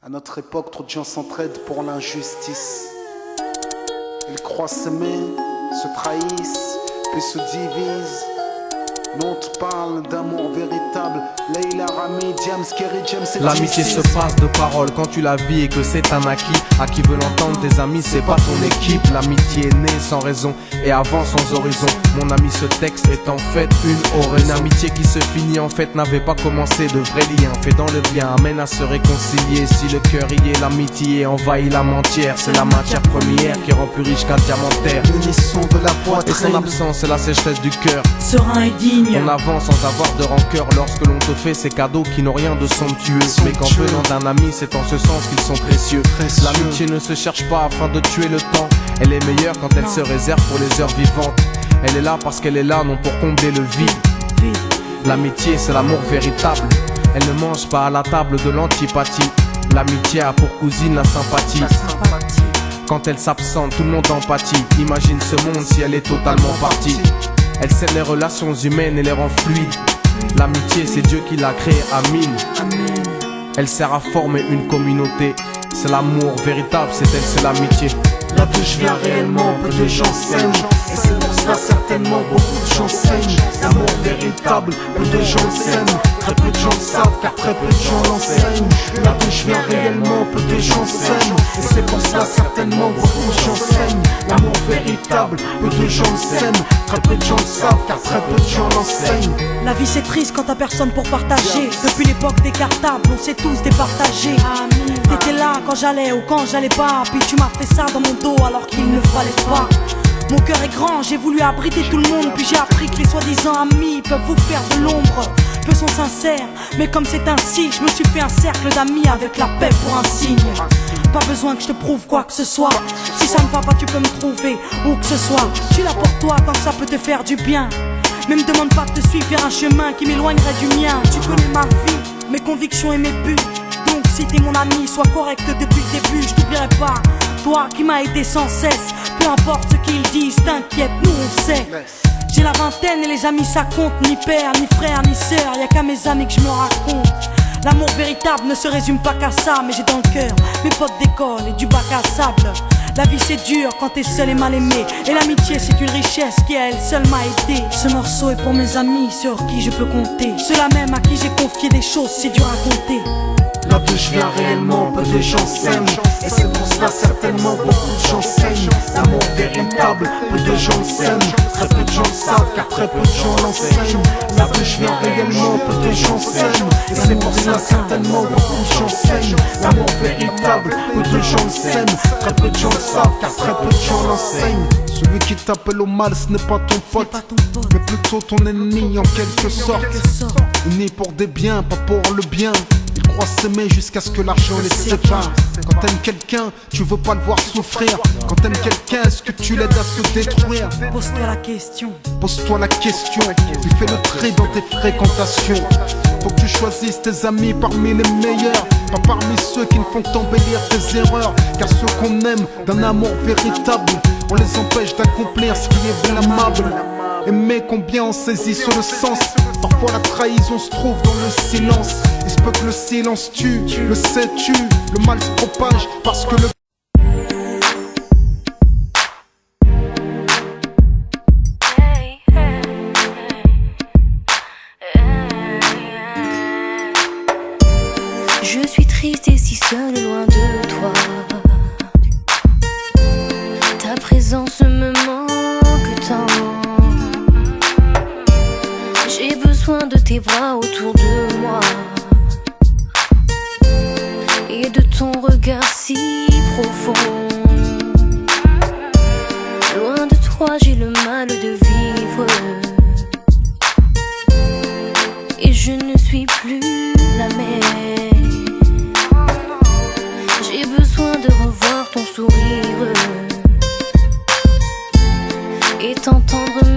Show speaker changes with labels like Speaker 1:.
Speaker 1: À notre époque, trop de gens s'entraident pour l'injustice. Ils croient s'aimer, se trahissent, puis se divisent. Nous on te parle d'amour véritable. Leila, Rami, James, Kerry, James et
Speaker 2: l'amitié se passe de paroles quand tu la vis et que c'est un acquis. À qui veut l'entendre, tes amis, c'est pas ton équipe. L'amitié est née sans raison et avant sans horizon. Mon ami, ce texte est en fait une oraison. Une amitié qui se finit en fait n'avait pas commencé. De vrais liens faits dans le bien amène à se réconcilier. Si le cœur y est, l'amitié envahit la matière. C'est la matière première qui rend plus riche qu'un diamantaire.
Speaker 1: L'unisson de la
Speaker 2: Et son
Speaker 1: poitrine.
Speaker 2: absence, c'est la sécheresse du cœur.
Speaker 3: Serein et digne.
Speaker 2: On avance sans avoir de rancœur lorsque l'on te fait ces cadeaux qui n'ont rien de somptueux. Mais qu'en venant d'un ami, c'est en ce sens qu'ils sont précieux. L'amitié ne se cherche pas afin de tuer le temps. Elle est meilleure quand elle se réserve pour les heures vivantes. Elle est là parce qu'elle est là, non pour combler le vide. L'amitié, c'est l'amour véritable. Elle ne mange pas à la table de l'antipathie. L'amitié a pour cousine la sympathie. Quand elle s'absente, tout le monde empathie. Imagine ce monde si elle est totalement partie. Elle scelle les relations humaines et les rend fluides. L'amitié, c'est Dieu qui l'a créée, Amin. Elle sert à former une communauté. C'est l'amour véritable, c'est elle, c'est l'amitié.
Speaker 1: Là d'où je viens réellement, peu de gens s'aiment. Et c'est pour cela certainement beaucoup de gens saignent. L'amour véritable, peu de gens s'aiment. Très peu de gens le savent car très peu de gens l'enseignent. Là d'où je viens réellement, peu de gens s'aiment. Et c'est pour cela certainement beaucoup de gens saignent. L'amour véritable, peu de gens le s'aiment. Très peu de gens le savent car très peu de gens l'enseignent.
Speaker 3: La vie c'est triste quand t'as personne pour partager. Depuis l'époque des cartables, on s'est tous départagés. T'étais là quand j'allais ou quand j'allais pas. Puis tu m'as fait ça dans mon dos alors qu'il ne fallait pas. Mon cœur est grand, j'ai voulu abriter tout le monde. Puis j'ai appris que les soi-disant amis peuvent vous faire de l'ombre. Peu sont sincères, mais comme c'est ainsi, je me suis fait un cercle d'amis avec la paix pour un signe. Pas besoin que je te prouve quoi que ce soit. Si ça ne va pas tu peux me trouver où que ce soit. Je suis là pour toi tant que ça peut te faire du bien. Mais me demande pas de te suivre vers un chemin qui m'éloignerait du mien. Tu connais ma vie, mes convictions et mes buts. Donc si t'es mon ami, sois correct depuis le début. Je t'oublierai pas, toi qui m'as aidé sans cesse. Peu importe ce qu'ils disent, t'inquiète, nous on sait. J'ai la vingtaine et les amis ça compte. Ni père, ni frère, ni sœur, y'a qu'à mes amis que je me raconte. L'amour véritable ne se résume pas qu'à ça. Mais j'ai dans le cœur mes potes d'école et du bac à sable. La vie c'est dur quand t'es seul et mal aimé. Et l'amitié c'est une richesse qui à elle seule m'a aidé. Ce morceau est pour mes amis sur qui je peux compter. Ceux-là même à qui j'ai confié des choses c'est dur à compter.
Speaker 1: Là d'où je viens réellement, peu de gens s'aiment. Et c'est pour cela certainement beaucoup de gens saignent. L'amour véritable, peu de gens s'aiment. Très peu de gens le savent car très peu de gens l'enseignent. Là d'où je viens réellement, peu de gens s'aiment. Et c'est pour cela certainement beaucoup de gens saignent. L'amour véritable, peu de gens le s'aiment. Très peu de gens le savent car très peu de gens l'enseignent. Celui qui t'appelle au mal ce n'est pas ton pote, mais plutôt ton ennemi en quelque sorte. Unis pour des biens, pas pour le bien. Ils croient s'aimer jusqu'à ce que l'argent les sépare. Quand t'aimes quelqu'un, tu veux pas le voir souffrir. Quand t'aimes quelqu'un, est-ce que tu l'aides à se détruire?
Speaker 3: Pose-toi la question.
Speaker 1: Pose-toi la question, puis fais le tri dans tes fréquentations. Faut que tu choisisses tes amis parmi les meilleurs, pas parmi ceux qui ne font qu'embellir tes erreurs. Car ceux qu'on aime d'un amour véritable, on les empêche d'accomplir ce qui est blâmable. Aimer combien on saisit sur le sens. Parfois la trahison se trouve dans le silence. Il se peut que le silence tue, le sais-tu. Le mal se propage parce que le
Speaker 4: Je suis triste et si seule loin de toi. Ta présence me manque tant. J'ai besoin de tes bras autour de moi et de ton regard si profond. Loin de toi j'ai le mal de vivre et je ne suis plus la même. J'ai besoin de revoir ton sourire et t'entendre me